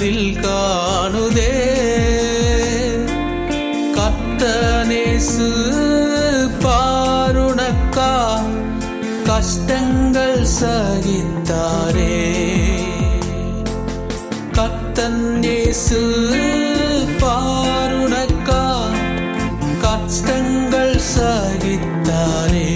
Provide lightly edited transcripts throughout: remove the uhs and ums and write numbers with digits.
பதில் காணுதே. கர்த்தனேசு பாருணக்கா கஷ்டங்கள் சகித்தாரே. கர்த்தனேசு பாருணக்கா கஷ்டங்கள் சகித்தாரே.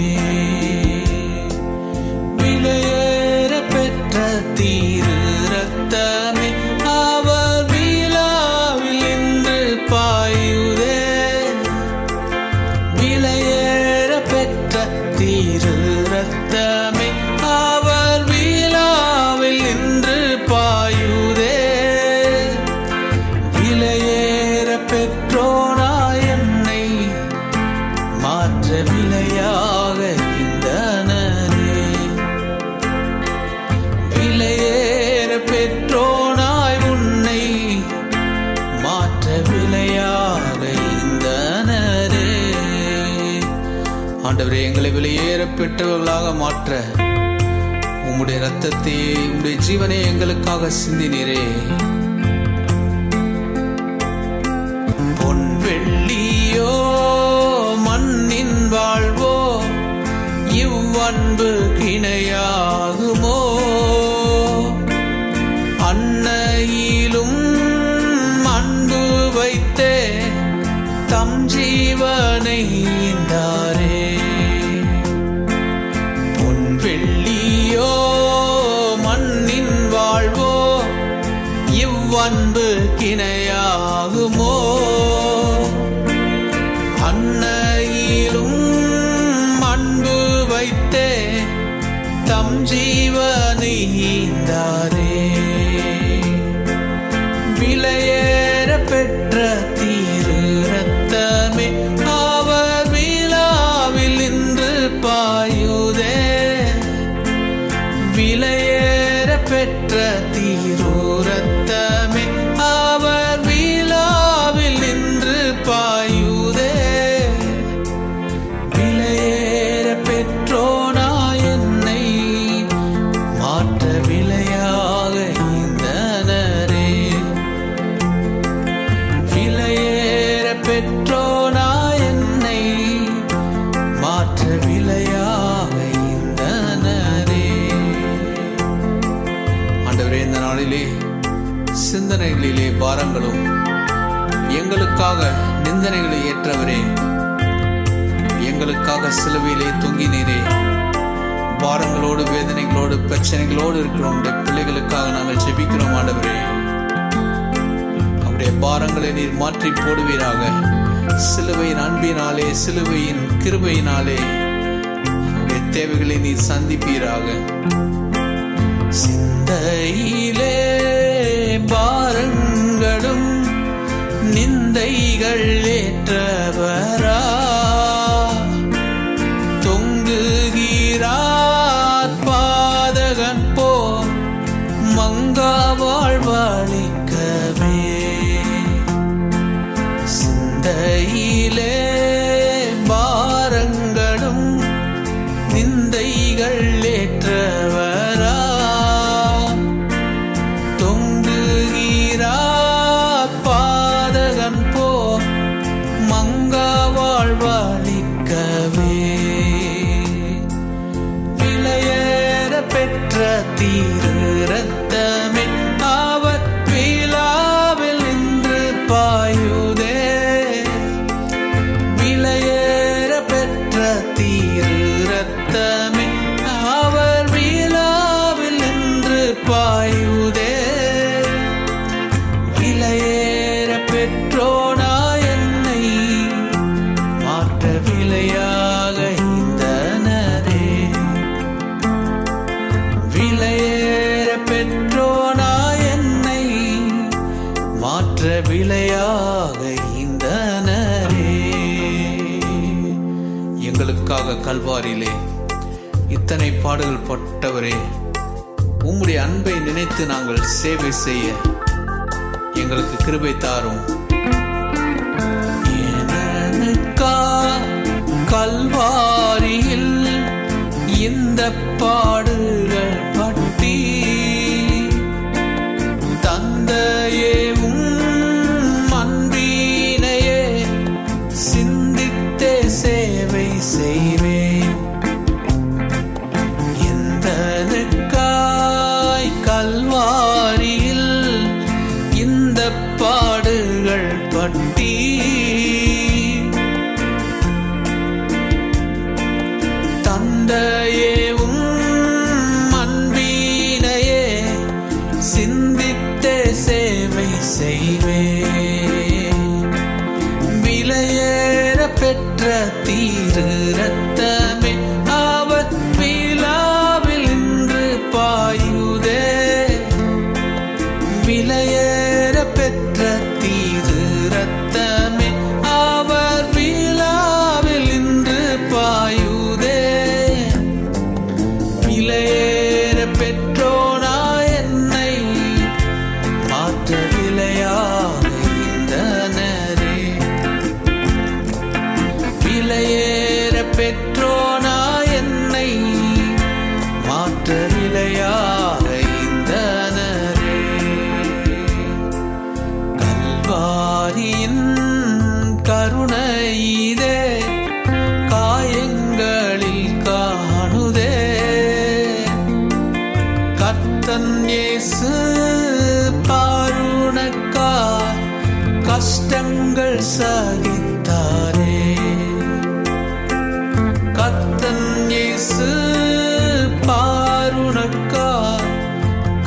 விலையேற பெற்ற தீரு ரத்தமே அவர் விழாவில் இன்று பாயுதே. விலையேற பெற்ற தீரு ரத்தமே அவர் விழாவில் இன்று பாயுதே. விலையேற பெற்றோனா என்னை மாற்ற விலையாக இந்தனரே. விலையேற பெற்றோனாய் உன்னை மாற்ற விலையாக இந்தனரே. ஆண்டவரே, எங்களை விலையேற பெற்றவர்களாக மாற்ற உம்முடைய இரத்தத்தை உம்முடைய ஜீவனை எங்களுக்காக சிந்தினீரே. பொன் வெள்ளியோ மண்ணின் வாழ்வோ இவ்வன்பு கிணையாகுமோ. அன்னையிலும் அன்பு வைத்தே தம் ஜீவனை ஈந்தாரே. பொன் வெள்ளியோ மண்ணின் வாழ்வோ இவ்வன்பு கிணையாகுமோ. அன்னையிலும் அன்பு வைத்தே தம் ஜீவனை ஈந்தாரே. விலையேற பெற்ற தீரு ரத்தமே அவர் விழாவில் இன்று பாயுதே. விலையேற பெற்ற தீரு ரத்தமே அவர் விழாவில் இன்று பாயுதே. விலையேற பெற்றோனா என்னை மாற்ற விலையாக இந்தனரே. விலையேற பெற்றோனா என்னை மாற்ற விலையாக இந்தனரே. ஆண்டவரே, இந்த நாளிலே சிந்தனைகளிலே பாரங்களும் எங்களுக்காக நிந்தனைகளை ஏற்றவரே, எங்களுக்காக சிலுவையிலே தொங்கினீரே. பாரங்களோடு வேதனைகளோடு பிரச்சனைகளோடு இருக்கிறோம் பிள்ளைகளுக்காக நாங்கள் ஜெபிக்கிறோம். ஆண்டவரே, அவருடைய பாரங்களை நீர் மாற்றி போடுவீராக. சிலுவையின் அன்பினாலே சிலுவையின் கிருபையினாலே அவருடைய தேவைகளை நீர் சந்திப்பீராக. சிந்தையிலே பாரங்களும் நிந்தைகள் ஏற்றவரா தொங்குகிறார் பாதகன் போ மங்கா வாழ்வழிக்கவே. சிந்தையிலே பாரங்களும் நிந்தைகள் ஏற்றவரா தொங்குகிறார் பாதகன் போ மங்கா வாழ்வழிக்கவே. விலையேற பெற்ற தீரு ரத்தமே அவர் விழாவில் இன்று பாயுதே. விலையேற பெற்ற தீரு ரத்தமே அவர் விழாவில் இன்று பாயுதே. விலையேற பெற்றோனா என்னை மாற்ற விலையாக இந்தனரே. விலையேற பெற்றோனா என்னை மாற்ற விலையாக இந்தனரே. எங்களுக்காக கல்வாரியிலே இத்தனை பாடுகள் பட்டவரே, உம்முடைய அன்பை நினைத்து நாங்கள் சேவை செய்ய எங்களுக்கு கிருபை தாரும். கல்வாரியில் இந்த பாடுகள் பட்டி தந்தையே கல்வாரியில் இந்த பாடுகள் பட்டி தந்தையே அன்பினையே சிந்தித்தே சேவை செய்வே விலையேற பெற்ற தீரு ரத்தமே அவர் விழாவில் இன்று பாயுதே விலையேற பெற்ற தீரு ரத்தமே அவர் விழாவில் இன்று பாயுதே விலையேற பெற்றோனா என்னை மாற்ற விலையாக இருந்தனரே விலையேற பெற்றோனா என்னை மாற்ற விலையாக இருந்தனரே கல்வாரியின் கருணை இதே காயங்களில் காணுதே கர்த்தன் இயேசு பாருணக்கா கஷ்டங்கள் சகித்தாரே கர்த்தன் இயேசு பாருணக்கா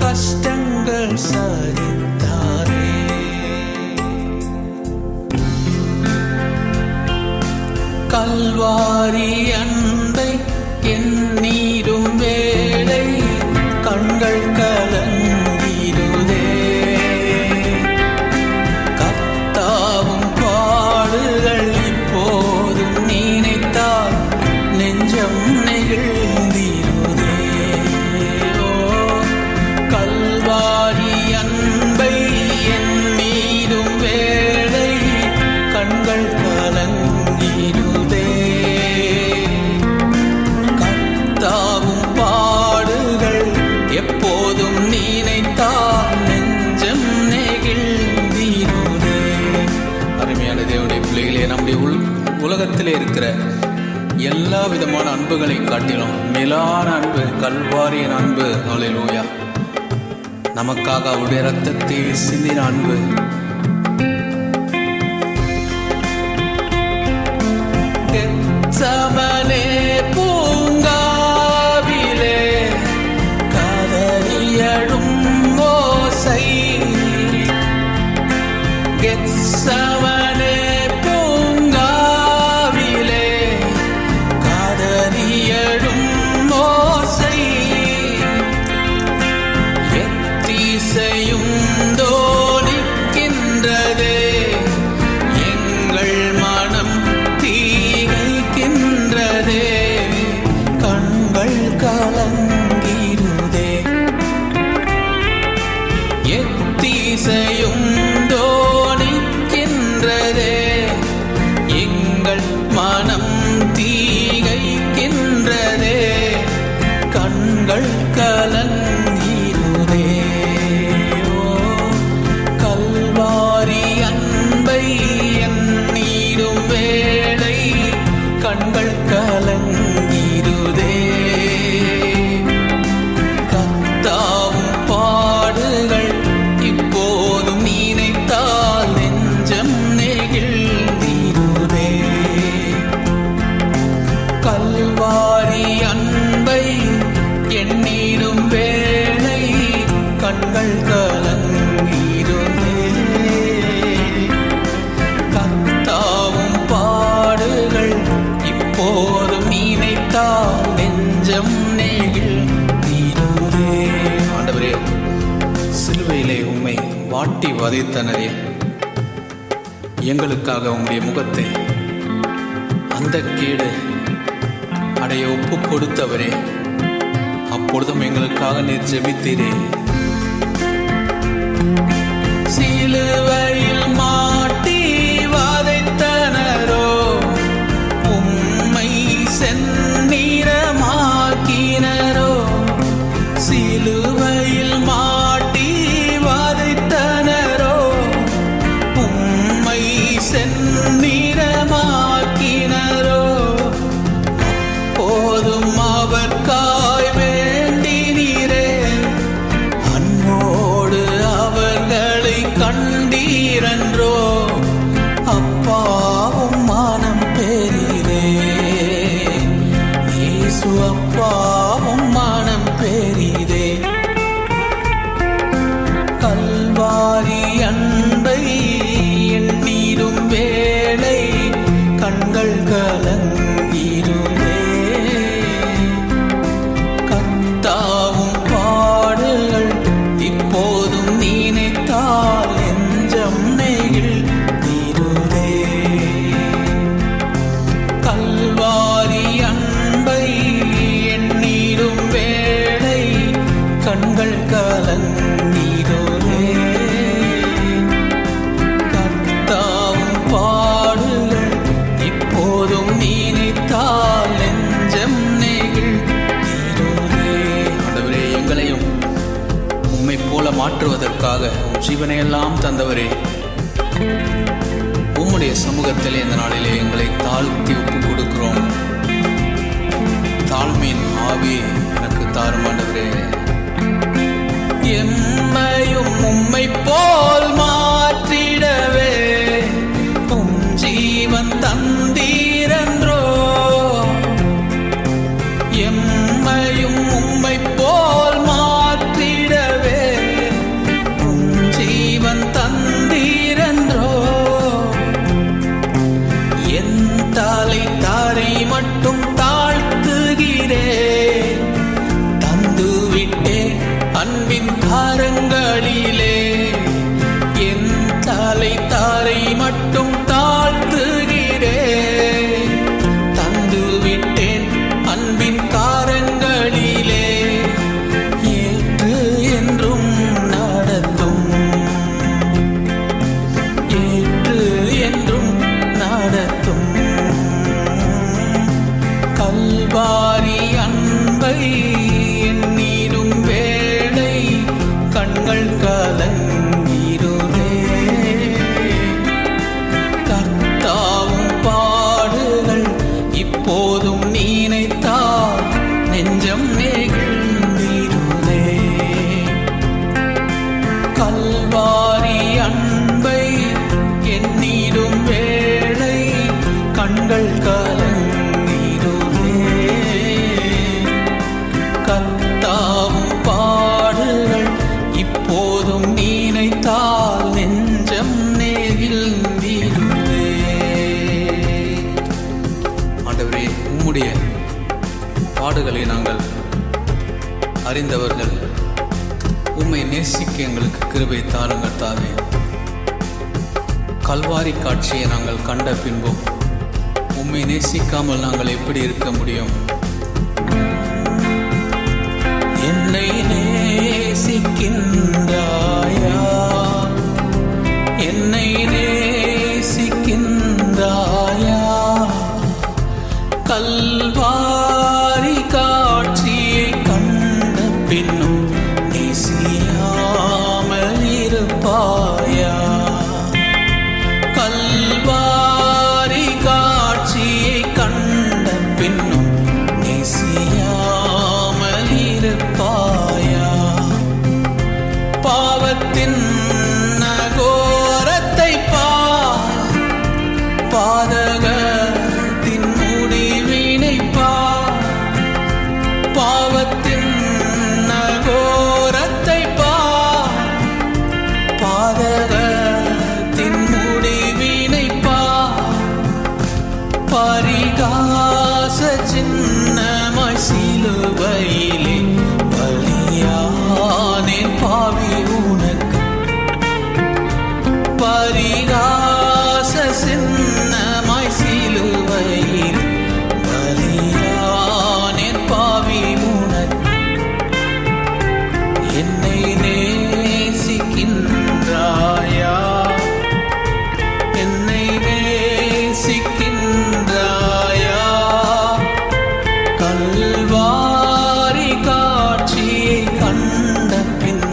கஷ்டங்கள் சகித்தாரே கல்வாரி அன்பை எண்ணீடும் வேளை கண்கள் கலங்கிடுதே கர்த்தாவும் பாடுகள் இப்போதும் நினைத்தால் நெஞ்சம் நெகிழ்ந்திடுதே ஓ கல்வாரி அன்பை எண்ணீடும் வேளை கண்கள் கலங்கிடுதே கர்த்தாவும் பாடுகள் எப்போதும் நினைத்தால் நெஞ்சம் நெகிழ்ந்திடுதே. அருமையான தேவனுடைய பிள்ளைகளே, நம்முடைய உலகத்திலே இருக்கிற எல்லா விதமான அன்புகளை காட்டிலும் மேலான அன்பு கல்வாரியின் அன்பு. ஹல்லேலூயா. நமக்காக அவருடைய இரத்தத்தை சிந்தின அன்பு. கெத்சமனே பூங்காவிலே கதறியழும் ஓசை கெத்சமனே பூங்காவிலே கதறியழும் ஓசை எத்திசையும் தோனிக்கின்றதே எங்கள் மனம் தீகைக்கின்றதே கண்கள் கலங்கிடுதே எத்திசையும் தோனிக்கின்றதே எங்கள் மனம் தீகைக்கின்றதே கண்கள் கலங்கிடுதே ஓ கல்வாரி அன்பை எண்ணீடும் வேளை கண்கள் கலங்கிடுதே கர்த்தாவும் பாடுகள் இப்போதும் நினைத்தால் நெஞ்சம் நெகிழ்ந்திடுதே கல்வாரி அன்பை எண்ணீடும் வேளை கண்கள் கலங்கிடுதே கர்த்தாவும் பாடுகள் இப்போதும் நினைத்தால் நெஞ்சம் நெகிழ்ந்திடுதே. ஆண்டவரே, சிலுவையிலே உம்மை வாட்டி வதைத்தனரே, எங்களுக்காக உம்முடைய முகத்தை அந்த கேடு அடைய ஒப்பு கொடுத்தவரே, அப்பொழுதும் எங்களுக்காக நீர் ஜெபித்தீரே. சிலுவையில் மாட்டி வதைத்தனரோ உம்மை செந்நிறமாக்கினரோ சிலுவையில் மாட்டி வதைத்தனரோ உம்மை செந்நிறமாக்கினரோ போதும் அவர்காய் வேண்டினீரே கல்வாரி அன்பை எண்ணிடும் வேளை கண்கள் கலங்கிடுமே. கர்த்தாவும் பாடுகள் இப்போதும் நினைத்தால் நெஞ்சம் நெகிழ்ந்திடுமே. கல்வாரி அன்பை எண்ணிடும் வேளை கண்கள் கலங்கிடுமே. கர்த்தாவும் பாடுகள் இப்போதும் நினைத்தால் நெஞ்சம் நெகிழ்ந்திடுமே. ஆண்டவரே, எங்களையும் உம்மை போல மாற்றுவதற்காக உம் ஜீவனையெல்லாம் தந்தவரே, உம்முடைய சமூகத்திலே இந்த நாளிலே எங்களை தாழ்த்தி ஒப்பு கொடுக்கிறோம். தாழ்மையின் ஆவி எனக்கு தாரும் ஆண்டவரே. எம்மையும் உம்மை போல் மாற்றிடவே உம் ஜீவன் தந்தீரன்றோ. எம்மையும் உம்மை போல் மாற்றிடவே உம் ஜீவன் தந்தீரன்றோ. என் தலை தாரை மட்டும் தாழ்த்துகிறேன், தந்துவிட்டேன் அன்பின் கரங்களிலே. என் தலை தாரை மட்டும் தாழ்த்துகிறேன், தந்துவிட்டேன் அன்பின் கரங்களிலே. ஏற்று என்றும் நடத்தும், ஏற்று என்றும் நடத்தும். கல்வாரி அன்பை எண்ணிடும் வேளை கண்கள் கலங்கிடுமே. கர்த்தாவும் பாடுகள் இப்போதும் நினைத்தால் நெஞ்சம் நெகிழ்ந்திடுமே. கல்வாரி அன்பை எண்ணிடும் வேளை கண்கள் கலங்கிடுமே. கர்த்தாவும் பாடுகள் இப்போதும் நினைத்தால் நெஞ்சம் நெகிழ்ந்திடுமே. ஆண்டவரே, உம்முடைய பாடுகளை நாங்கள் அறிந்தவர்கள், உம்மை நேசிக்க எங்களுக்கு கிருபை தாருங்கள் தாவே. கல்வாரி காட்சியை நாங்கள் கண்ட பின்பும் உம்மை நேசிக்காமல் நாங்கள் எப்படி இருக்க முடியும்? என்னை நேசிக்கின்றாயா, என்னை நேசிக்கின்றாயா? கல்வாரி காட்சியை கண்ட பின்னும் நேசியாமல் இருப்பாயா? கல்வாரி காட்சியை கண்ட பின்னும் நேசியாமல் இருப்பாயா? பாவத்தின் நகோரத்தை பாதகத்தின் முடிவினை பாவத்தின் நகோரத்தை பாதகத்தின் முடிவினை பரிகாச சின்னமாய் சிலுவையிலே பலியானேன் பாவி உனக்கு. பரிகாச சின்னமாய் சிலுவையில் பலியானேன் பாவி உனக்கு. என்னை நேசிக்கின்றாயா, என்னை நேசிக்கின்றாயா? கல்வாரி காட்சியை கண்ட பின்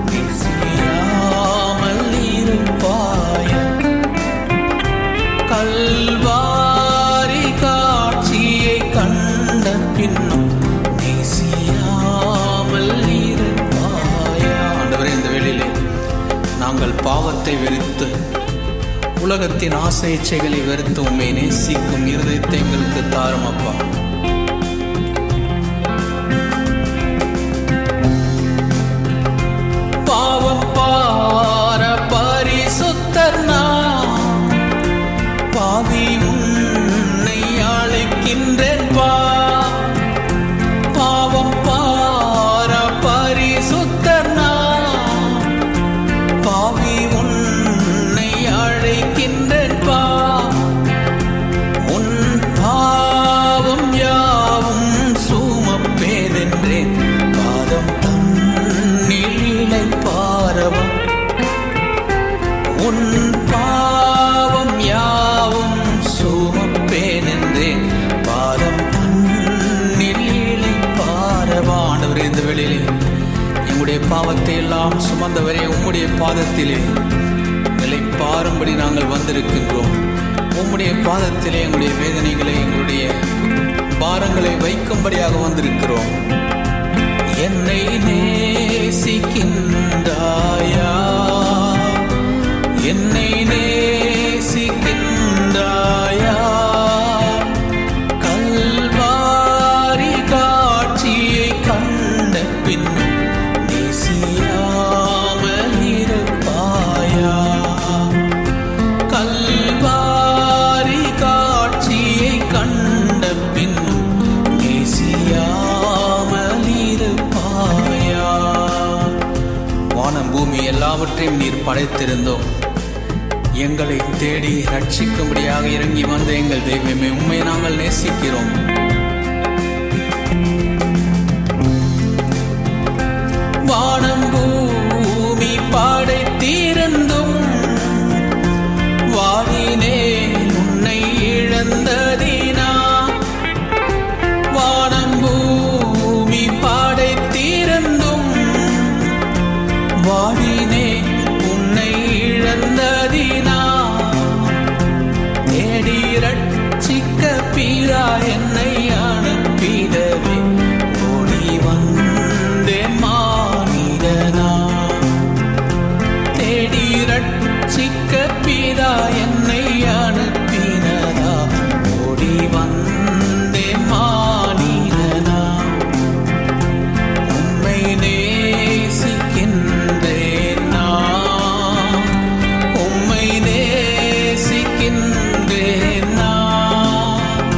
நேசியாமல் இருப்பாயா? கல்வாரி காட்சியை கண்ட பின்னும் நேசியாமல் இருப்பாயா? ஆண்டவரே, இந்த வேளையிலே நாங்கள் பாவத்தை வெறுத்து உலகத்தின் ஆசை இச்சைகளை வெறுத்து உம்மை நேசிக்கும் இருதயத்தை எங்களுக்கு தாரும் அப்பா. பாவம் பார பாவத்தை எல்லாம் சுமந்தவரே, உம்முடைய பாதத்திலே பாரும்படி நாங்கள் வந்திருக்கின்றோம். உம்முடைய பாதத்திலே எங்களுடைய வேதனைகளை, எங்களுடைய பாரங்களை வைக்கும்படியாக வந்திருக்கிறோம். என்னை நேசிக்கின்றாயா, என்னை நேசிக்கின்றாயா, கல்வாரி காட்சியை கண்ட பின் நேசியாமல் இருப்பாயா, கல்வாரி காட்சியை கண்ட பின் நேசியாமல் இருப்பாயா. வானம் பூமி எல்லாவற்றையும் நீர் படைத்திருந்தோம். எங்களை தேடி ரட்சிக்கும்படியாக இறங்கி வந்த எங்கள் தெய்வமே, உம்மை நாங்கள் நேசிக்கிறோம். வானம் பூமி படைத்திருந்தும் வாடினே உன்னை இழந்ததினா, வானம் பூமி படைத்திருந்தும் வாடினே உன்னை இழந்ததினா, தேடி ரட்சிக்க பீரா என்னை அனுப்பிடவே ஓடி வந்தேன் மானிடனா, தேடி ரட்சிக்க பீரா என்னை அனுப்பினதா, ஓடி வந்தேன் மானிடனா. உம்மை நேசிக்கின்றேன் நான், உம்மை நேசிக்கின்றேன் நான்,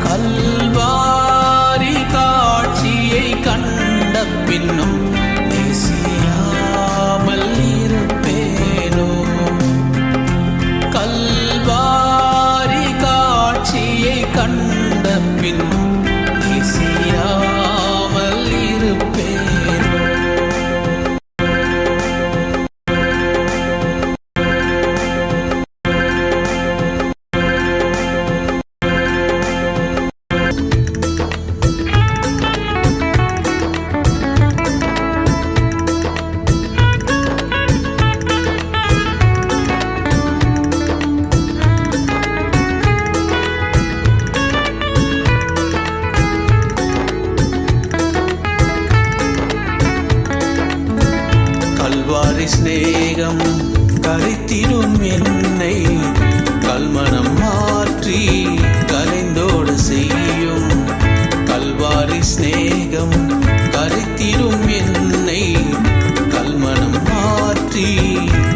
கல்வாரி காட்சியை கண்ட பின்னும் நேசியாமல் இருப்பேனோ, கல்வாரி காட்சியை கண்ட பின்னும் நேசியாமல் இருப்பேனோ. கல்வாரி சிநேகம் கரித்திடும் என்னை கல்மனம் மாற்றி கலைந்தோடு செய்யும், கல்வாரி சிநேகம் கரித்திடும் என்னை கல்மனம் மாற்றி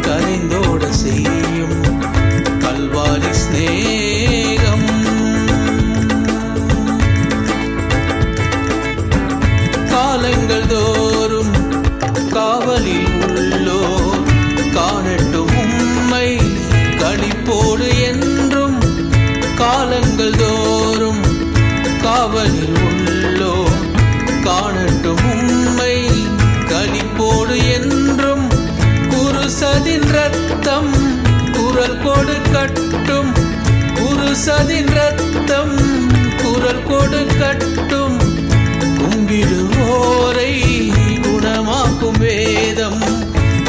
கலைந்தோடு செய்யும், கல்வாரி சிநேகம். காலங்கள் தோறும் காவலில் உள்ளோ காணட்டும் உம்மை களிப்போடு என்றும், காலங்கள் தோறும் காவலில் உள்ளோ காணட்டும் உம்மை களிப்போடு என்றும், குருசதின் ரத்தம் குரல் கொடுக்கட்டும், குருசதின் ரத்தம் குரல் கொடுக்கட்டும், கும்பிடுவோரை குணமாக்கும் வேதம்,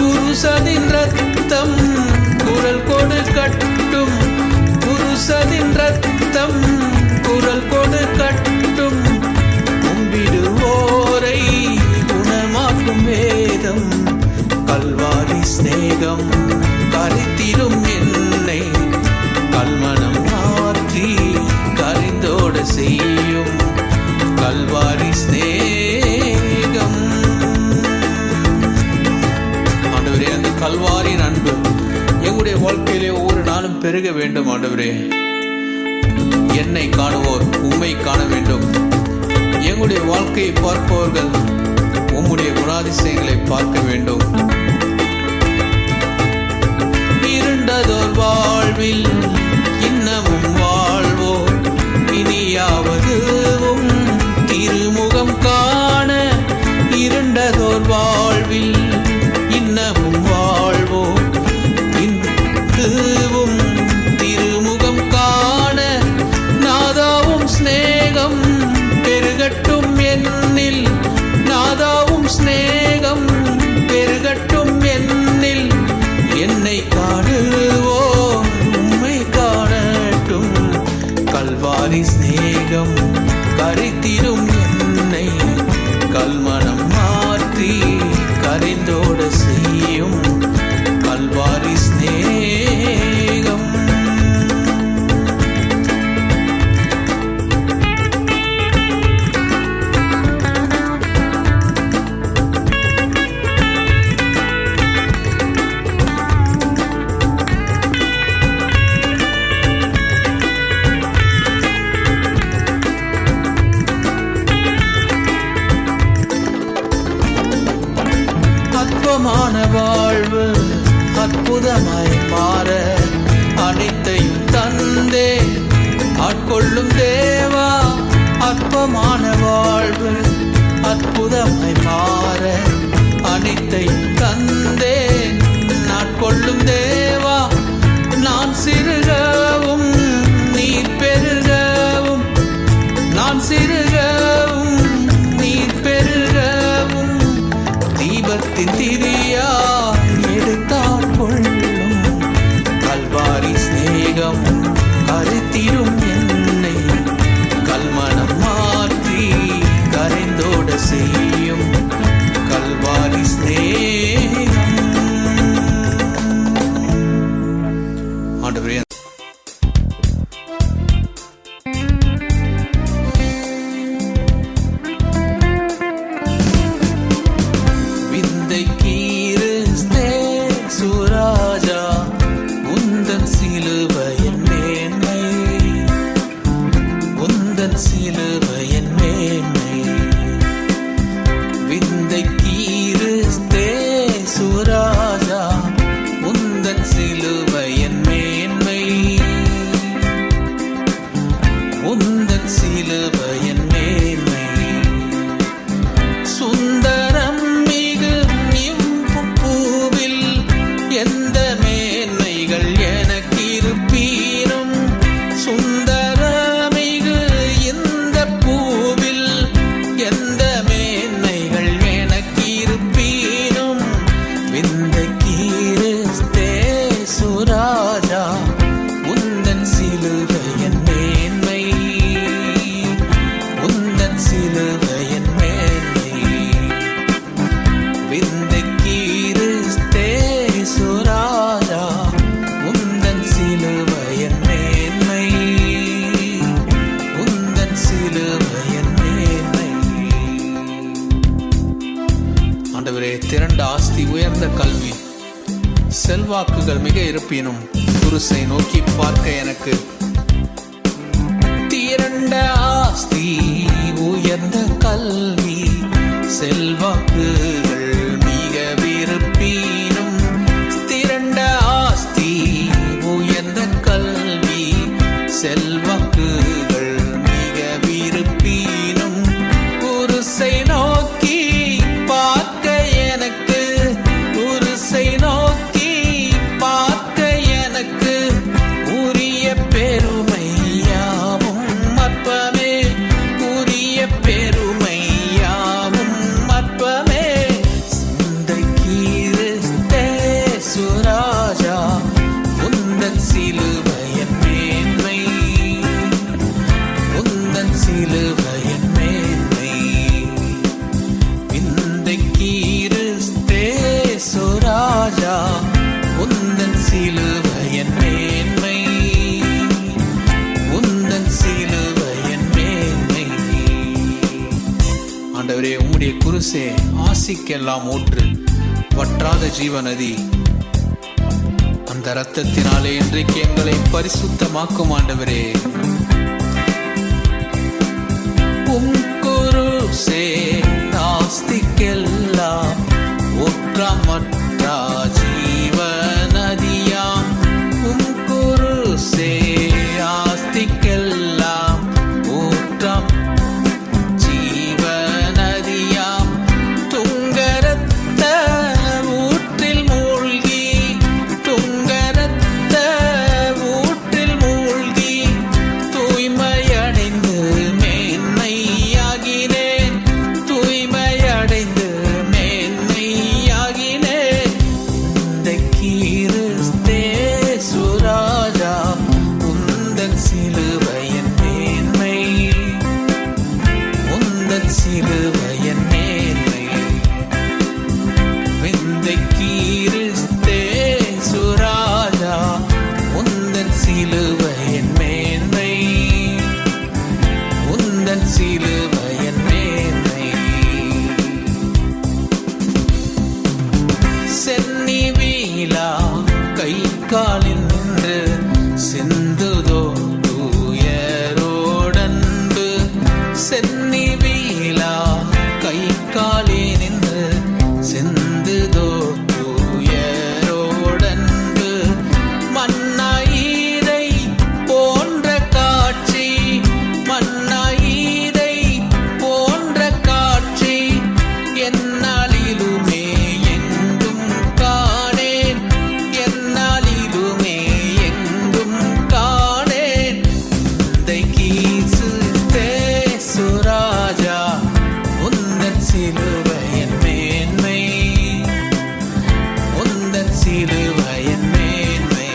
குருசதின் ரத்தம் குரல் கொடுக்கட்டும், குருசதின் ரத்தம் குரல் கொடுக்கட்டும், கும்பிடுவோரை குணமாக்கும் வேதம், கல்வாரி சிநேகம் கரித்திடும் என்னை கல்மனம் மாற்றி கரிந்தோட செய்யும், கல்வாரி சிநேகம். ஆண்டவரே, அந்த கல்வாரியின் அன்பு எங்களுடைய வாழ்க்கையிலே ஒவ்வொரு நாளும் பெருக வேண்டும். ஆண்டவரே, என்னை காணுவோர் உம்மை காண வேண்டும். எங்களுடைய வாழ்க்கையை பார்ப்பவர்கள் உம்முடைய குணாதிசயங்களை பார்க்க வேண்டும். இருண்டதோர் வாழ்வில் இன்னமும் வாழ்வோ, இனியாவதுவும் திருமுகம் காண, இருண்டதோர் வாழ்வில் இன்னமும் வாழ்வோ, இன்னும் திருமுகம் காண, நாதாவும் சிநேகம் பெருகட்டும் என்னில், நாதாவும் சிநேகம் அற்பமான வாழ்வு அற்புதமாய் மாற அனைத்தையும் தந்தே ஆட்கொள்ளும் தேவா. அற்பமான வாழ்வு அற்புதமாய் மாற அனைத்தையும் தந்தே ஆட்கொள்ளும் தேவா. நான் சிறுகவும் நீர் பெருகவும், நான் சிறுகவும் நீர் பெருகவும், தீபத்தின் திரியா எடுத்தால் கொள்ளும் கல்வாரி சிநேகம் கருத்திரும் என்னை கல்மனம் மாற்றி கரைந்தோட செய்யும் கல்வாரி சிநேகம். ஆண்டவரே, சிலுவையின் மேன்மை விந்தை கிறிஸ்தே சுராஜா, உந்தன் சிலுவையின் மேன்மை, உந்தன் சிலுவையின் மேன்மை. சுந்தரம் மிகு பூவில் எந்த மேன்மைகள் எனக்கு இருப்பீனும், திரண்ட ஆஸ்தி உயர்ந்த கல்வி செல்வாக்குகள் மிக இருப்பினும் குருசை நோக்கி பார்க்க எனக்கு திரண்ட ஆஸ்தி உயர்ந்த கல்வி செல்வாக்குகள் மிக விருப்பினும், திரண்ட ஆஸ்தி உயர்ந்த கல்வி செல்வாக்குகள் மிக விருப்பினும், குருசை நோக்கி பார்க்க எனக்கு, குருசை நோக்கி பார்க்க எனக்கு உரிய பெருமையாவும் அற்பமே, உரிய பெருமையாவும் அற்பமே. சிந்தை கிறிஸ்தே சுராஜா, உந்தன் சிலுவையின் மேன்மை, உந்தன் சிலுவையின் மேன்மை. விந்தை கிறிஸ்தே சுராஜா, உந்தன் சிலுவையின் மேன்மை, உந்தன் சிலுவையின் மேன்மை. ஆண்டவரே, உம்முடைய குருசே ஆசிக்கெல்லாம் ஊற்று, வற்றாத ஜீவநதி. அந்த இரத்தத்தினாலே இன்றைக்கு எங்களை பரிசுத்தமாக்கும் ஆண்டவரே. உம் குருசே ஆஸ்திக்கெல்லாம் ஊற்றமற்றா ஜீவநதியாம், உம் குருசே ஆஸ்திக்கெல்லாம் ஊற்றம் ஜீவநதியாம். துங்கரத்த ஊற்றில் மூழ்கி, துங்கரத்த ஊற்றில் மூழ்கி தூய்மையடைந்து மேன்மையாகினேன், தூய்மையடைந்து மேன்மையாகினேன். இந்த கிறிஸ்தே சுராஜா, உந்தன் சிலுவையின் மேன்மை, உந்தன் சிலுவையின் மேன்மை. விந்தை கிறிஸ்தே சுராஜா, உந்தன் சிலுவையின் மேன்மை, உந்தன் சிலுவையின் மேன்மை. சென்னி வீலா கை காலில் நின்று சிந்துதோ தூயரோடன்பு, சென்னி வீலா கை காலில் நின்று சிந்துதோ சிலுவையின் மேன்மை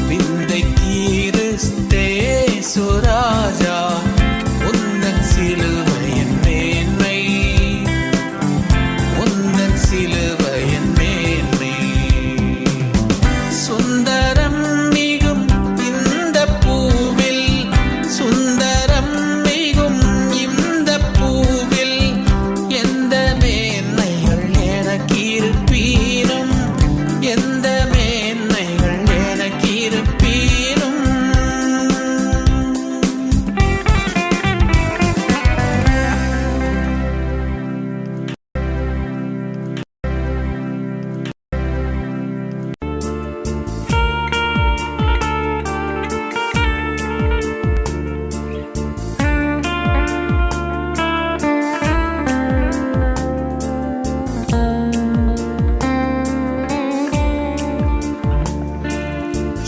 விந்தை கிறிஸ்தே சுராஜா உந்தன் சிலுவையின் மேன்மை உந்தன் சிலுவையின் மேன்மை சுந்தரம் மிகும் இந்த பூவில் சுந்தரம் மிகும் இந்த பூவில் எந்த மேன்மைகள் எனக்கு இருப்பீனும் எந்த மேன்மைகள் எனக்கு இருப்பீனும்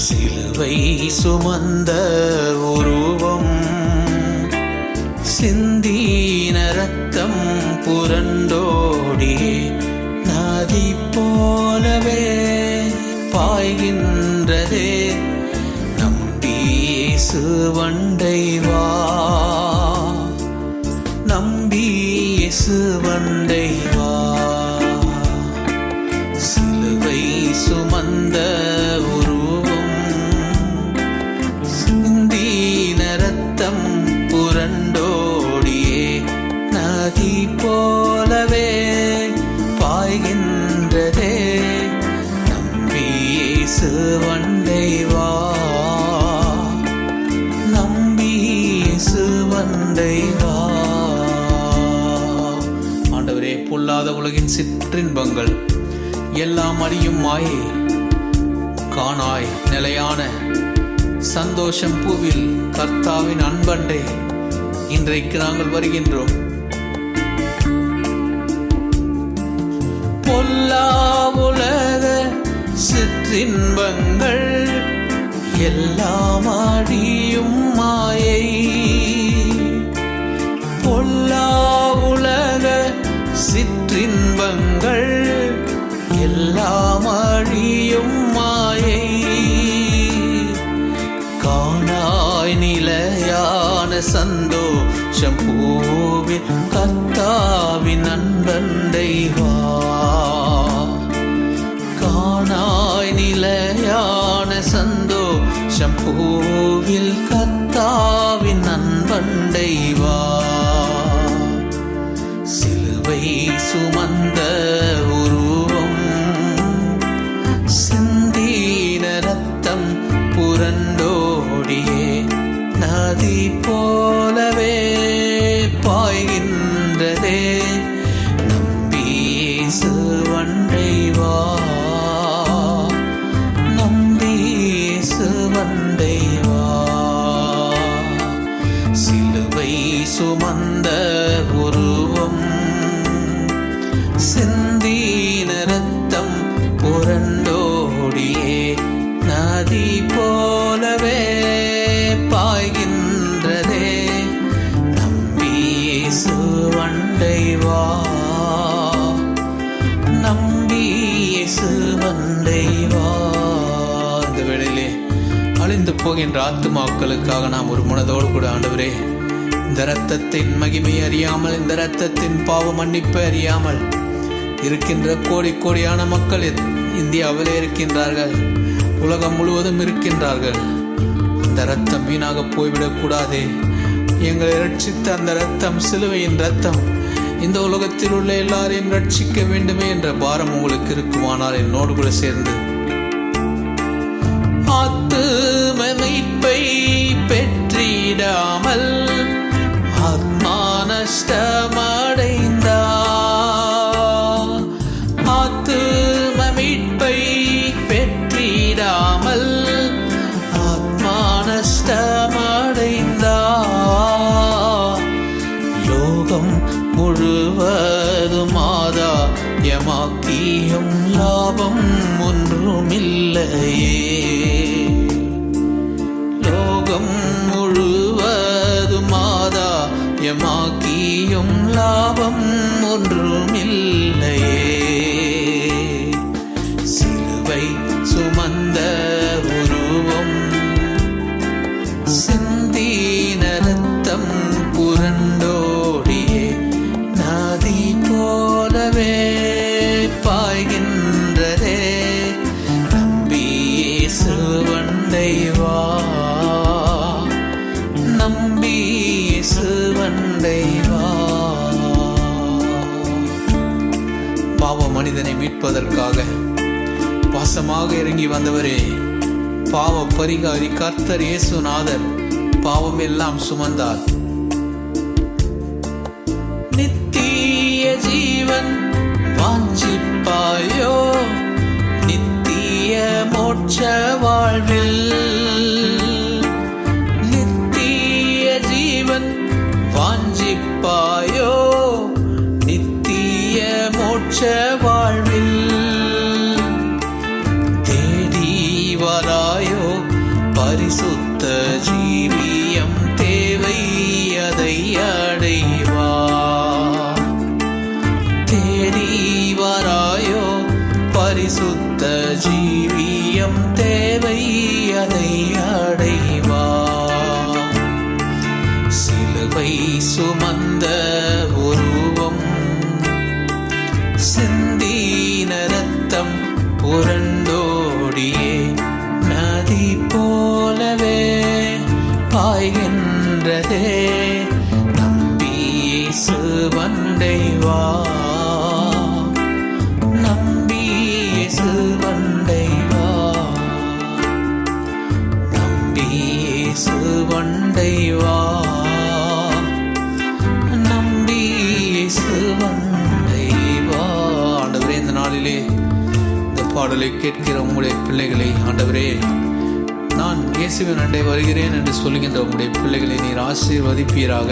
சிலுவை சுமந்த உருவம் சிந்தின ரத்தம் புரண்டோடியே நதி போலவே பாய்கின்றதே நம்பி இயேசு வண்டை வா நம்பி இயேசு வண்டை வா சிலுவை சுமந்த ரத்தம் புரண்டோடியே நதி போலவே பாய்கின்றதே நம்பி இயேசு வண்டை வா நம்பி இயேசு வண்டை வா. ஆண்டவரே, பொல்லாத உலகின் சிற்றின்பங்கள் எல்லாம் அழியும் மாயை காணாய் நிலையான சந்தோஷம் பூவில் கர்த்தாவின் அன்பண்டே இன்றைக்கு நாங்கள் வருகின்றோம். பொல்லா உலக சிற்றின்பங்கள் எல்லாம் அழியும் மாயை பொல்லா உலக சிற்றின்பங்கள் எல்லாம் அழியும் மாயை காணாய் நிலையான சந்தோஷம் பூவில் கர்த்தாவின் அன்பண்டை வா காணாய் நிலையான சந்தோஷம் பூவில் கர்த்தாவின் அன்பண்டை வா. சிலுவை சுமந்த உருவம் சிந்தின ரத்தம் புரண்டோடியே நதி போலவே பாய்கின்றதே நம்பி இயேசு வண்டை வா நம்பி இயேசு வண்டை வா. சிலுவை சுமந்த உருவம் சிந்தின ரத்தம் புரண்டோடியே நதி போலவே பாய்கின்றதே நம்பி இயேசு வண்டை வா நம்பி இயேசு வண்டை வா. இந்த வேளையிலே அழிந்து போகின்ற ஆத்துமாக்களுக்காக நாம் ஒரு மனதோடு கூட ஆண்டவரே இந்த இரத்தத்தின் மகிமை அறியாமல் இந்த இரத்தத்தின் பாவ மன்னிப்பு அறியாமல் இருக்கின்ற கோடி கோடியான மக்கள் இந்தியாவிலே இருக்கின்றார்கள், உலகம் முழுவதும் இருக்கின்றார்கள். அந்த இரத்தம் வீணாக போய்விடக்கூடாதே. எங்களை ரட்சித்த அந்த இரத்தம், சிலுவையின் இரத்தம் இந்த உலகத்தில் உள்ள எல்லாரையும் ரட்சிக்க வேண்டுமே என்ற பாரம் உங்களுக்கு இருக்குமானால் என்னோடு கூட சேர்ந்து ஆத்தும மீட்பை பெற்றிடாமல் ஆத்மா நஷ்டமடைந்தா ஆத்தும மீட்பை பெற்றிடாமல் ஆத்மா நஷ்டமடைந்தா லோகம் முழுவதும் ஆதாயமாக்கியும் லாபம் ஒன்றுமில்லையே லோகம் முழுவதும் ஆதாயமாக்கியும் லாபம் ஒன்றுமில்லையே மனிதனை மீட்பதற்காக பாசமாக இறங்கி வந்தவரே, பாவ பரிகாரி கர்த்தர் இயேசுநாதர் பாவம் எல்லாம் சுமந்தார். நித்திய ஜீவன் வாஞ்சிப்பாயோ, நித்திய மோட்ச வாழ்வில். நித்திய ஜீவன் வாஞ்சிப்பாயோ, நித்திய மோட்ச வாழ்வில். தேடி வராயோ பரிசுத்த ஜீவியம் தேவை, அதை அடைவா. தேடி வராயோ பரிசுத்த ஜீவியம் தேவை, அதை அடைவா. சிலுவை சுமந்த உருவம், சிந்தின ரத்தம் புரண்டோடியே நதி போலவே பாய்கின்றதே. நம்பி இயேசு வண்டை வா, நம்பி இயேசு வண்டை வா, நம்பி இயேசு வண்டை வா, நம்பி இயேசு வண்டை வா. ஆண்டவரே, இந்த நாளிலே இந்த பாடலை கேட்கிற உங்களுடைய பிள்ளைகளை, ஆண்டவரே, நான் இயேசுவின் அண்டை வருகிறேன் என்று சொல்லுகின்ற உம்முடைய பிள்ளைகளை நீர் ஆசீர்வதிப்பீராக.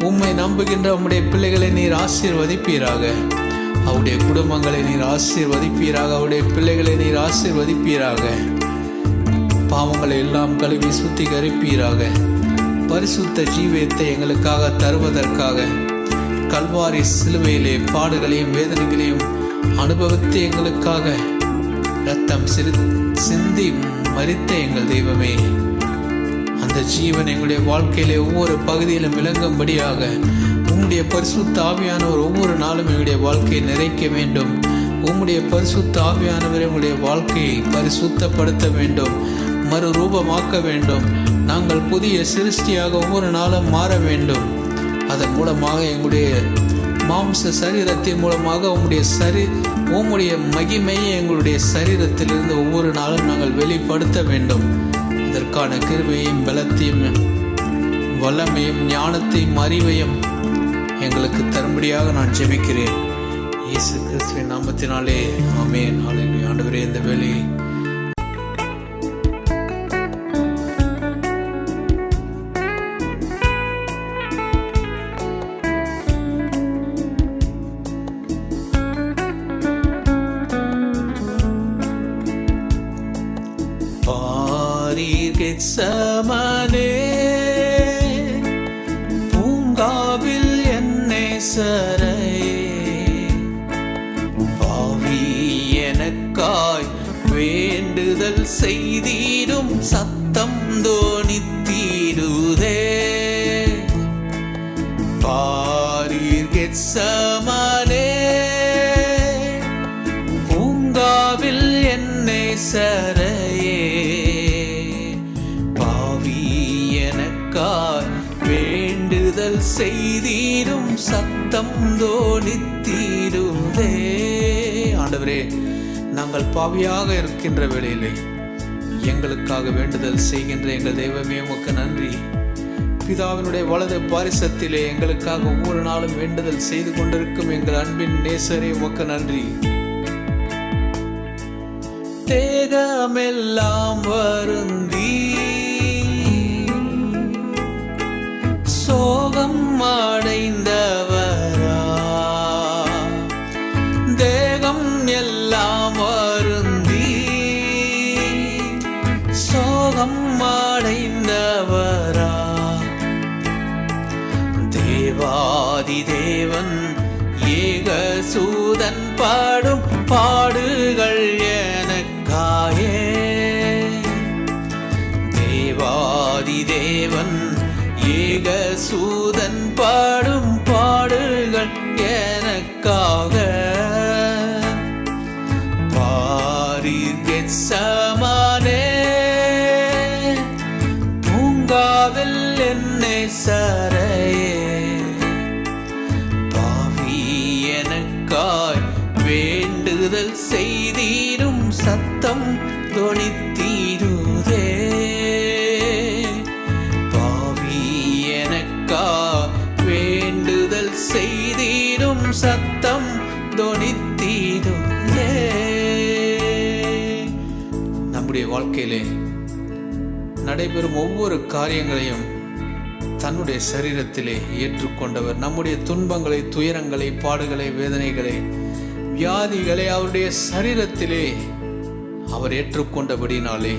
உம்மை நம்புகின்ற உம்முடைய பிள்ளைகளை நீர் ஆசீர்வதிப்பீராக. அவருடைய குடும்பங்களை நீர் ஆசீர்வதிப்பீராக. அவருடைய பிள்ளைகளை நீர் ஆசீர்வதிப்பீராக. பாவங்களை எல்லாம் கழுவி சுத்திகரிப்பீராக. பரிசுத்த ஜீவியத்தை எங்களுக்காக தருவதற்காக கல்வாரி சிலுவையிலே பாடுகளையும் வேதனைகளையும் அனுபவித்து எங்களுக்காக இரத்தம் சிந்தி மரித்த எங்கள் தெய்வமே, அந்த ஜீவன் எங்களுடைய வாழ்க்கையிலே ஒவ்வொரு பகுதியிலும் விளங்கும்படியாக உம்முடைய பரிசுத்த ஆவியானவர் ஒவ்வொரு நாளும் எங்களுடைய வாழ்க்கையை நிறைக்க வேண்டும். உம்முடைய பரிசுத்த ஆவியானவர் எங்களுடைய வாழ்க்கையை பரிசுத்தப்படுத்த வேண்டும், மறுரூபமாக்க வேண்டும். நாங்கள் புதிய சிருஷ்டியாக ஒவ்வொரு நாளும் மாற வேண்டும். அதன் மூலமாக எங்களுடைய மாம்ச சரீரத்தின் மூலமாக உம்முடைய மகிமையை எங்களுடைய சரீரத்திலிருந்து ஒவ்வொரு நாளும் நாங்கள் வெளிப்படுத்த வேண்டும். இதற்கான கிருபையும் பலத்தையும் வல்லமையும் ஞானத்தையும் அறிவையும் எங்களுக்கு தரும்படியாக நான் ஜெபிக்கிறேன். இயேசு கிறிஸ்துவின் நாமத்தினாலே ஆமென். ஹல்லேலூயா. ஆண்டவரே, இந்த வேளையை கெத்சமனே பூங்காவில் என்னை சரையே, பாவி எனக்காய் வேண்டுதல் செய்திடும் சத்தம் தோனித்தீடுதே. பாரீர் கெத்சமனே பூங்காவில் என்னை சரையே, வேண்டுதல் செய்திடும் சத்தம் தோனித்தீடுதே. ஆண்டவரே, நாங்கள் பாவியாக இருக்கின்ற வேளையிலே எங்களுக்காக வேண்டுதல் செய்கின்ற எங்கள் தெய்வமே உமக்கு நன்றி. பிதாவினுடைய வலது பாரிசத்திலே எங்களுக்காக ஒவ்வொரு நாளும் வேண்டுதல் செய்து கொண்டிருக்கும் எங்கள் அன்பின் நேசரே உமக்கு நன்றி. தேகமெல்லாம் வருந்தி சோகம் அடைந்தவரா, தேகம் எல்லாம் வருந்தி சோகம் அடைந்தவரா, தேவாதி தேவன் ஏகசூதன் பாடும் பாடுகள் எனக்காயே, தேவாதி தேவன் ஏகசூதன் பாடும் பாடுகள் எனக்காக, பாரீர் கெத்சமனே பூங்காவில் என்னை சரையே, பாவி எனக்காய் வேண்ட வேண்டுதல் செய்தீரும் சத்தம் தொனித்தீருதே. பாவி எனக்கா வேண்டுதல் செய்தீரும் சத்தம் தொனித்தீருதே. நம்முடைய வாழ்க்கையிலே நடைபெறும் ஒவ்வொரு காரியங்களையும் தன்னுடைய சரீரத்திலே ஏற்றுக்கொண்டவர். நம்முடைய துன்பங்களை, துயரங்களை, பாடுகளை, வேதனைகளை, வியாதிகளை அவருடைய சரீரத்திலே அவர் ஏற்றுக்கொண்டபடினாலே,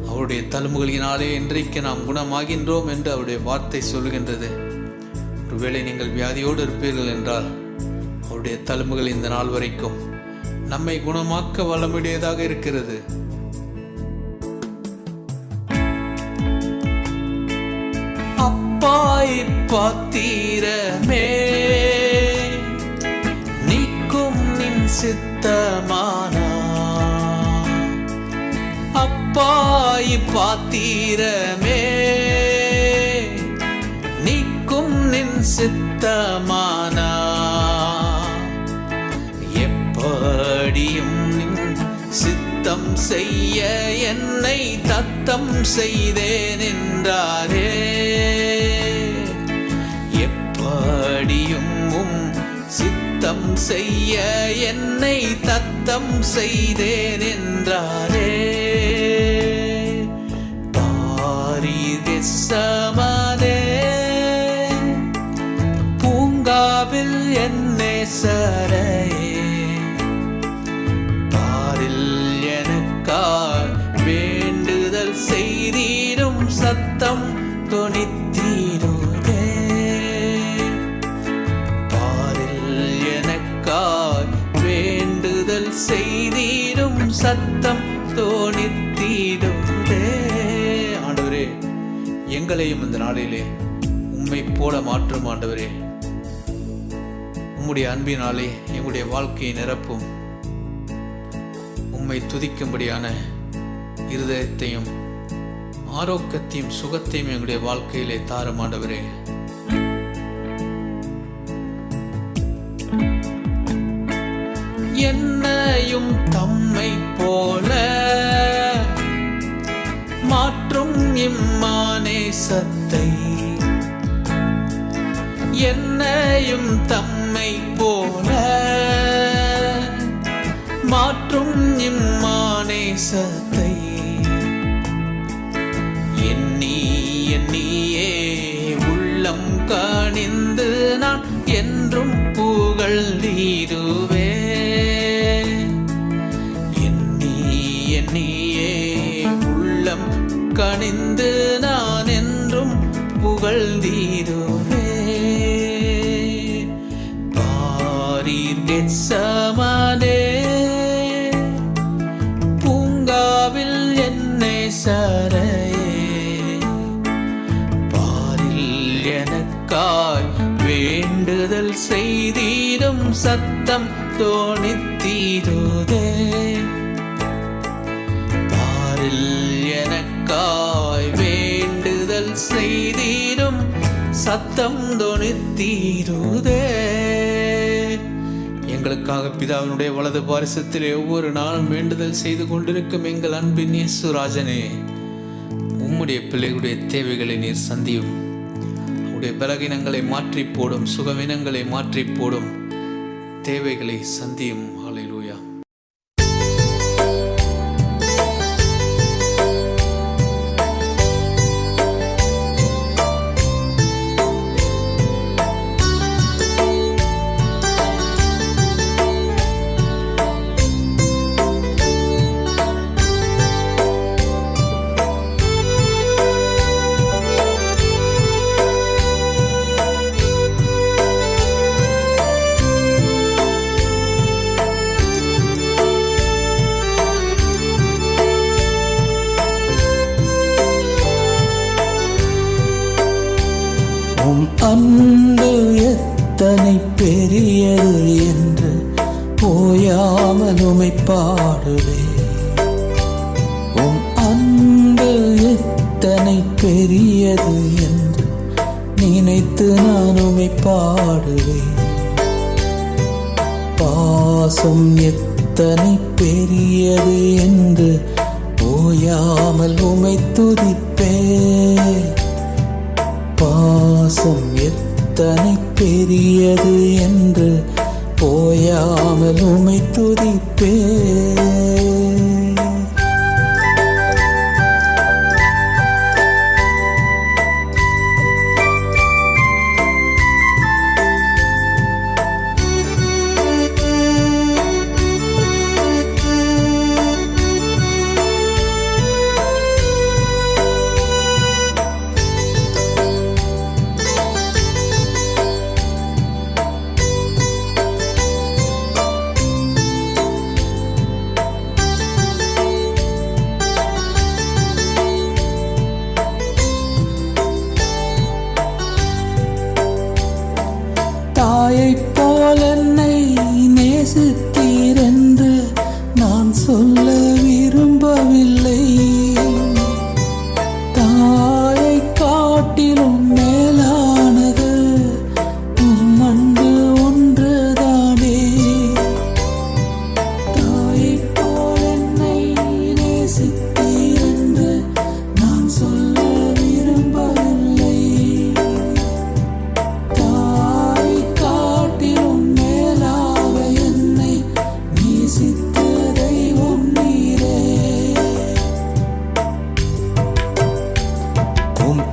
அவருடைய தழும்புகளினாலே இன்றைக்கு நாம் குணமாகின்றோம் என்று அவருடைய வார்த்தை சொல்கின்றது. ஒருவேளை நீங்கள் வியாதியோடு இருப்பீர்கள் என்றால் அவருடைய தழும்புகள் இந்த நாள் வரைக்கும் நம்மை குணமாக்க வல்லமுடையதாக இருக்கிறது. அப்பாய் பாத்திரமே நீக்கும் நின் சித்தமானா. அப்பாய் பாத்திரமே நீக்கும் நின் சித்தமானா. எப்படியும் சித்தம் செய்ய என்னை தத்தம் செய்தேன் என்றாரே. எப்படியும் சித்தம் செய்ய என்னை தத்தம் செய்தேன் என்றாரே. பாரிதெசமானே பூங்காவில் என்னே சரையே. வேண்டுதல் செய்தீரும் சத்தம் தொனித்தீருதே. பாரில் எனக்காய் வேண்டுதல் செய்தீரும் சத்தம் தொனித்தீருதே. ஆண்டவரே, எங்களையும் இந்த நாளிலே உம்மை போல மாற்றும். ஆண்டவரே, உம்முடைய அன்பினாலே எங்களுடைய வாழ்க்கையை நிரப்பும். உம்மை துதிக்கும்படியான இருதயத்தையும் ஆரோக்கியத்தையும் சுகத்தையும் எங்களுடைய வாழ்க்கையிலே தாரும் ஆண்டவரே. என்னையும் தம்மை போல மாற்றும் இம்மானேசத்தை. என்னையும் தம்மை போல மாற்றும் இம்மானேசத்தை. எண்ணியே உள்ளம் கனிந்து நான் என்றும் புகழ்ந்திடுவே. எண்ணியே உள்ளம் கனிந்து நான் என்றும் புகழ்ந்திடுவே. பாரிதெசமானே பூங்காவில் என்னை சரையே. பாரில் எனக்காய் வேண்டுதல் செய்தீரும் சத்தம் தொனித்தீருதே. பாரில் எனக்காய் வேண்டுதல் செய்தீரும் சத்தம் தொனித்தீருதே. எங்களுக்காக பிதாவினுடைய வலது பாரிசத்திலே ஒவ்வொரு நாளும் வேண்டுதல் செய்து கொண்டிருக்கும் எங்கள் அன்பின் இயேசுராஜனே, உம்முடைய பிள்ளைகளுடைய தேவைகளை நீர் சந்தியும். உடைய பலகீனங்களை மாற்றி போடும், சுகவீனங்களை மாற்றி போடும், தேவைகளை சந்தியும். ஹல்லேலூயா. அன்பு எத்தனை பெரியது என்று போயாமல் உம்மை பாடுவே. உம் அன்பு எத்தனை பெரியது என்று நினைத்து நான் உம்மை பாடுவே. பாச பாசம் எத்தனை பெரியது என்று ஓயாமல் உமை துதிப்பே. பாசம் எத்தனை பெரியது என்று ஓயாமல் உமை துதிப்பே. தாயைப் போல் என்னை நேசித்தீர் என்று நான் சொல்ல விரும்பவில்லை. தாயை காட்டிலும் மேலானது உம் அன்பு ஒன்றுதானே. தாயைப் போல் என்னை நேசித்தீர் என்று நான் சொல்ல விரும்பவில்லை.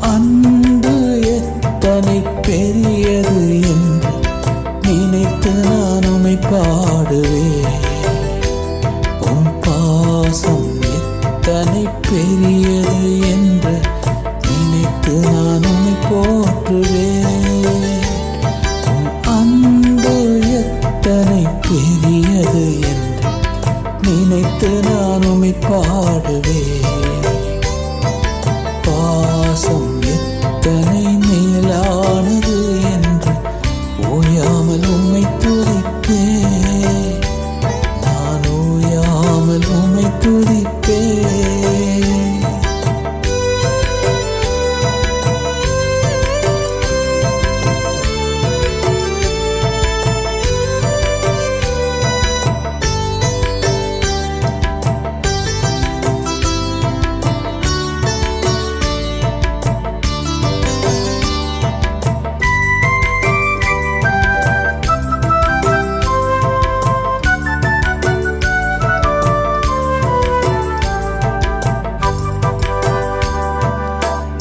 அன்பு எத்தனை பெரியது என்று நினைத்து நான் உம்மை பாடுவேன். உம் பாசம் எத்தனை பெரியது என்று நினைத்து நான் உம்மை போற்றுவேன். உம் அன்பு எத்தனை பெரியது என்று நினைத்து நான் உம்மை பாடுவேன். பாசம் எத்தனை மேலானது என்று ஓயாமல் உம்மை துதிப்பே. நான் ஓயாமல் உம்மை துதிப்பே.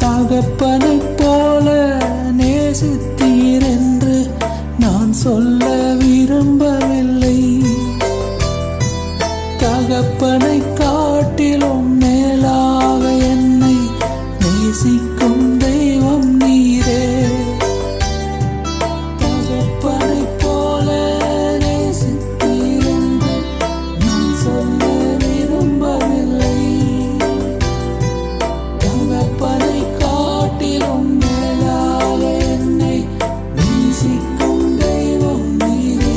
தகப்பனைப் போல நேசித்தீர் என்று நான் சொல்ல விரும்பவில்லை. தகப்பனை காட்டிலும் மேலாக என்னை நேசிக்கும் தெய்வம் நீரே. தகப்பனைப் போல நேசித்தீர் என்று நான் சொல்ல விரும்பவில்லை. தகப்பனை காட்டிலும் மேலாக என்னை நேசிக்கும் தெய்வம் நீரே.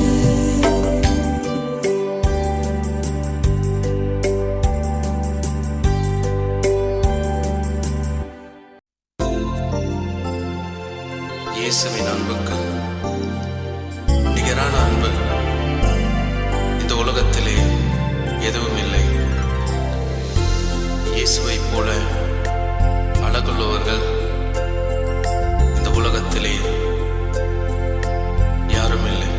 இயேசுவின் அன்புக்கு நிகரான அன்பு இந்த உலகத்திலே எதுவும் இல்லை. இயேசுவைப் போல அழகுள்ளவர்கள் இந்த உலகத்திலே யாரும் இல்லை.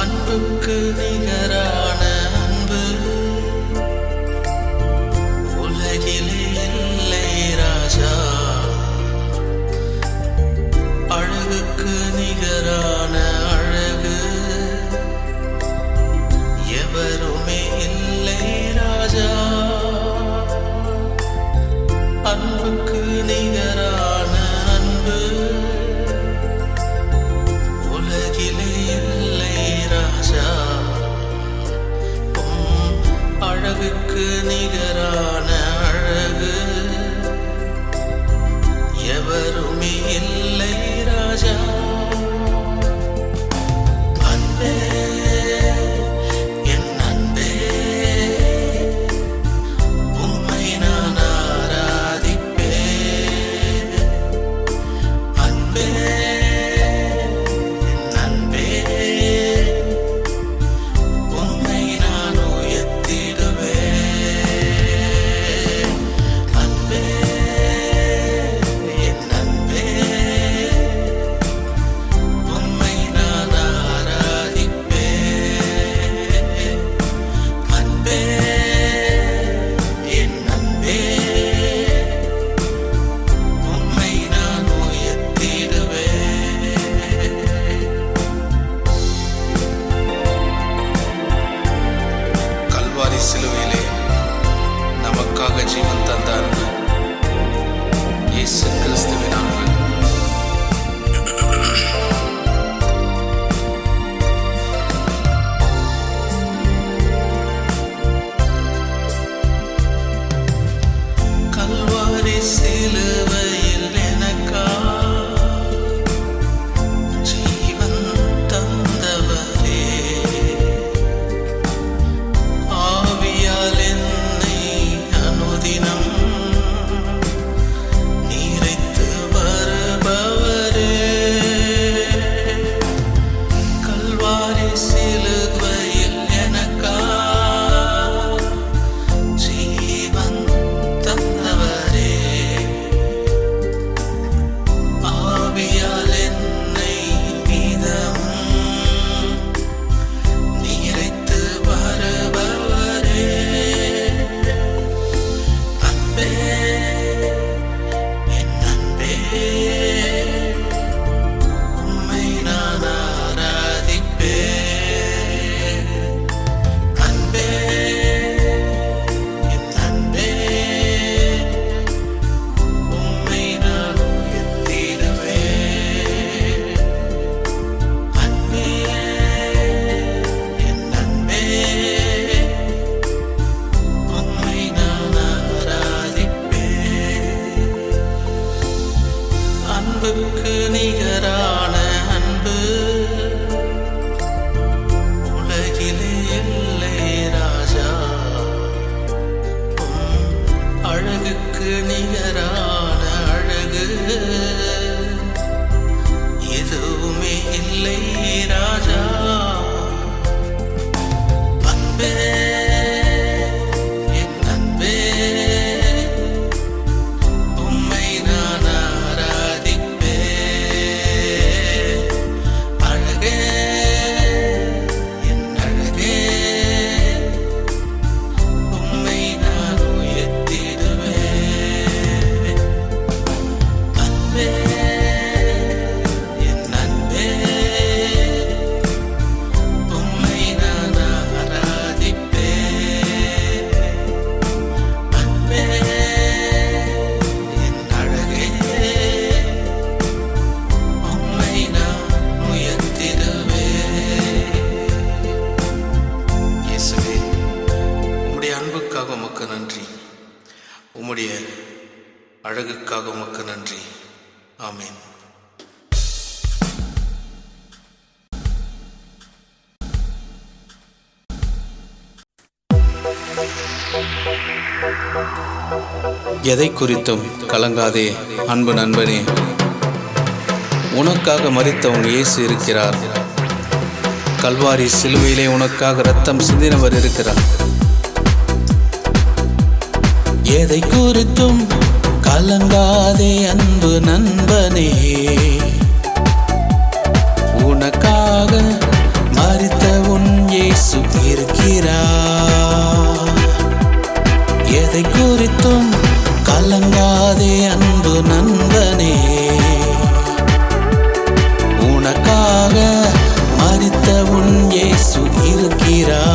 அன்புக்கு நிகரான அன்பு உலகிலே இல்லை ராஜா. அழகுக்கு நிகரான அழகு எவருமே இல்லை ராஜா. அன்புக்கு நிகரான அன்பு உலகிலே இல்லை ராஜா. அழகுக்கு நிகரான அழகு எவருமே இல்லை ராஜா. அன்பே என் அன்பே ஜீவன் தந்த அன்பு, இயேசு கிறிஸ்துவின் அன்பு. கல்வாரி சிலுவையில் எனக்கா ஜீவன் தந்தவரே, ஆவியால் என்னை அனுதினம் நீரைத்து வருபவரே. கல்வாரி சிலுவையில் எனக்கா ஜீவன் தந்தவரே, ஆவியால் என்னை நிதமும் நீரைத்து வருபவரே. அன்பே, என் அன்பே, உம்மை நான் ஆராதிப்பேன். அன்பே, என் அன்பே, உம்மை நான் உயர்த்திடுவேன். அன்பே, என் அன்பே, உம்மை நான் ஆராதிப்பேன். அன்புக்கு நிகரான அன்பு உலகிலே இல்லை ராஜா. அழகுக்கு நிகரான அழகு எதுவுமே இல்லை ராஜா. அன்பே, என் அன்பே, உம்மை நான் ஆராதிப்பேன். அழகே, என் அழகே, உம்மை நான் உயர்த்திடுவேன். அன்பே, என் அன்பே, உம்மை நான் ஆராதிப்பேன். அன்பே, என் அழகே, உம்மை நான் உயர்த்திடுவேன். இயேசுவே, உம்முடைய அன்புக்காக உமக்கு நன்றி, உம்முடைய அழகுக்காக உமக்கு நன்றி. ஆமென். எதை குறித்தும் கலங்காதே அன்பு நண்பனே, உனக்காக மரித்த உன் இயேசு இருக்கிறார். கல்வாரி சிலுவையிலே உனக்காக இரத்தம் சிந்தினவர் இருக்கிறார். எதை குறித்தும் கலங்காதே அன்பு நண்பனே, உனக்காக மரித்த உன் இயேசு இருக்கிறார். எதை குறித்தும் கலங்காதே அன்பு நண்பனே, உனக்காக மரித்த உன் இயேசு இருக்கிறார்.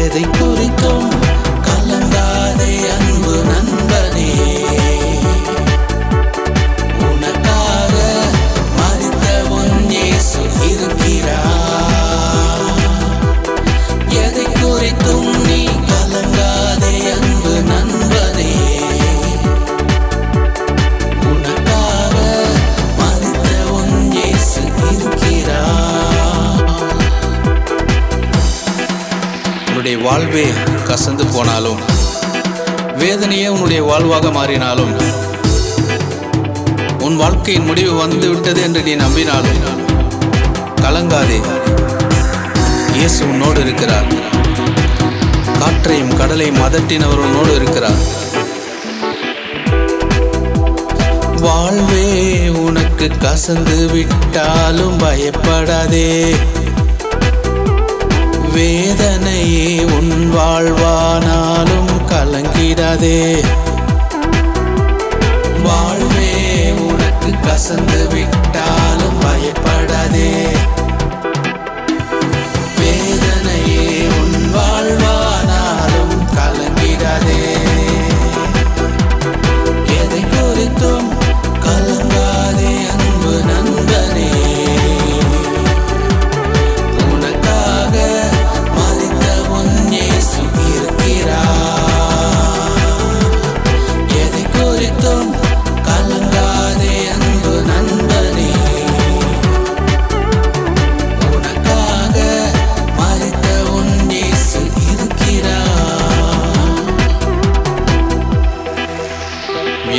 எதை குறித்தும் கலங்காதே அன்பு நண்பனே, உனக்காக மரித்த உன் இயேசு இருக்கிறார். எதை குறித்தும் நீ கலங்காதே அன்பு நண்பனே, உனக்காக மரித்த உன் இயேசு இருக்கிறார். உன்னுடைய வாழ்வே கசந்து போனாலும், வேதனையே உன்னுடைய வாழ்வாக மாறினாலும், உன் வாழ்க்கையின் முடிவு வந்து விட்டது என்று நீ நம்பினாலும் கலங்காதே. இயேசு உன்னோடு இருக்கிறார். காற்றையும் கடலையும் அதட்டினவர் உன்னோடு இருக்கிறார். வாழ்வே உனக்கு கசந்து விட்டாலும் பயப்படாதே, வேதனையே உன் வாழ்வானாலும் கலங்கிடாதே. வாழ்வே உனக்கு கசந்து விட்டாலும் பயப்படாதே, வேதனையே உன் வாழ்வானாலும் கலங்கிடாதே.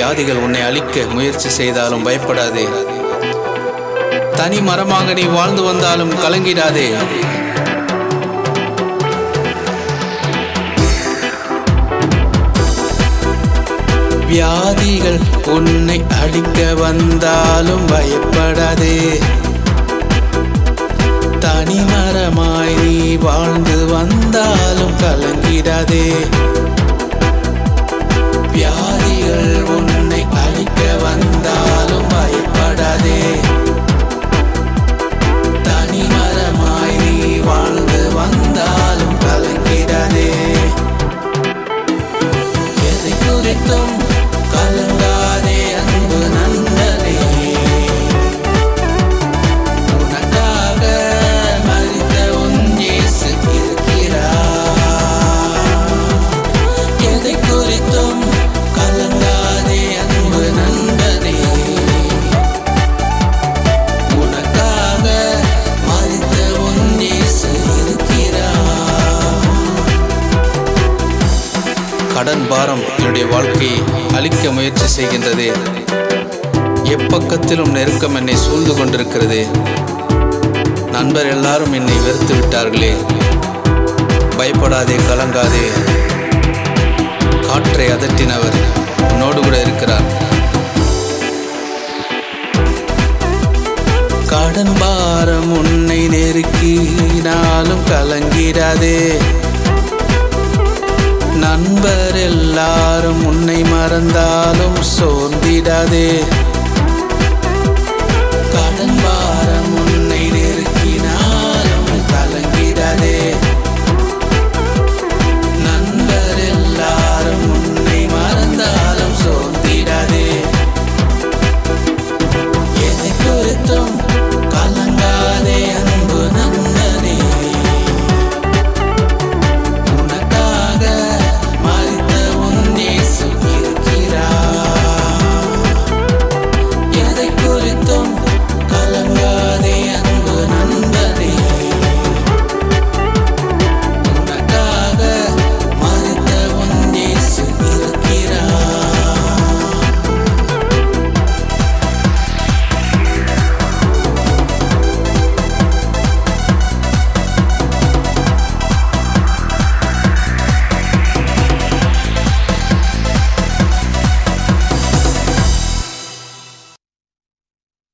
வியாதிகள் உன்னை அழிக்க முயற்சி செய்தாலும் பயப்படாதே. தனி மரமாக நீ வாழ்ந்து வந்தாலும் கலங்கிடாதே. வியாதிகள் உன்னை அழிக்க வந்தாலும் பயப்படாதே. தனி மரமாய் நீ வாழ்ந்து வந்தாலும் கலங்கிடாதே. வியாதிகள் உன்னை அழிக்க வந்தாலும் பயப்படாதே. தனி மரமாய் நீ வாழ்ந்து வந்தாலும் கலங்கிடாதே. எதை குறித்தும் கலங்காதே அன்பு நண்பனே. உனக்காக மரித்த உன் இயேசு இருக்கிறார். எதை குறித்தும் கலங்காதே அன்பு நண்பனே. உனக்காக மரித்த உன் இயேசு இருக்கிறார். கடன் பாரம் என்னுடைய வாழ்க்கையை அழிக்க முயற்சி செய்கின்றது. எப்பக்கத்திலும் நெருக்கம் என்னை சூழ்ந்து கொண்டிருக்கிறது. நண்பர் எல்லாரும் என்னை வெறுத்து விட்டார்களே. பயப்படாதே, கலங்காதே. காற்றை அதட்டினவர் உன்னோடு கூட இருக்கிறார். கடன் பாரம் உன்னை நெருக்கினாலும் கலங்கிடாதே. நண்பர் எல்லாரும் உன்னை மறந்தாலும் சோர்ந்திடாதே. கடன்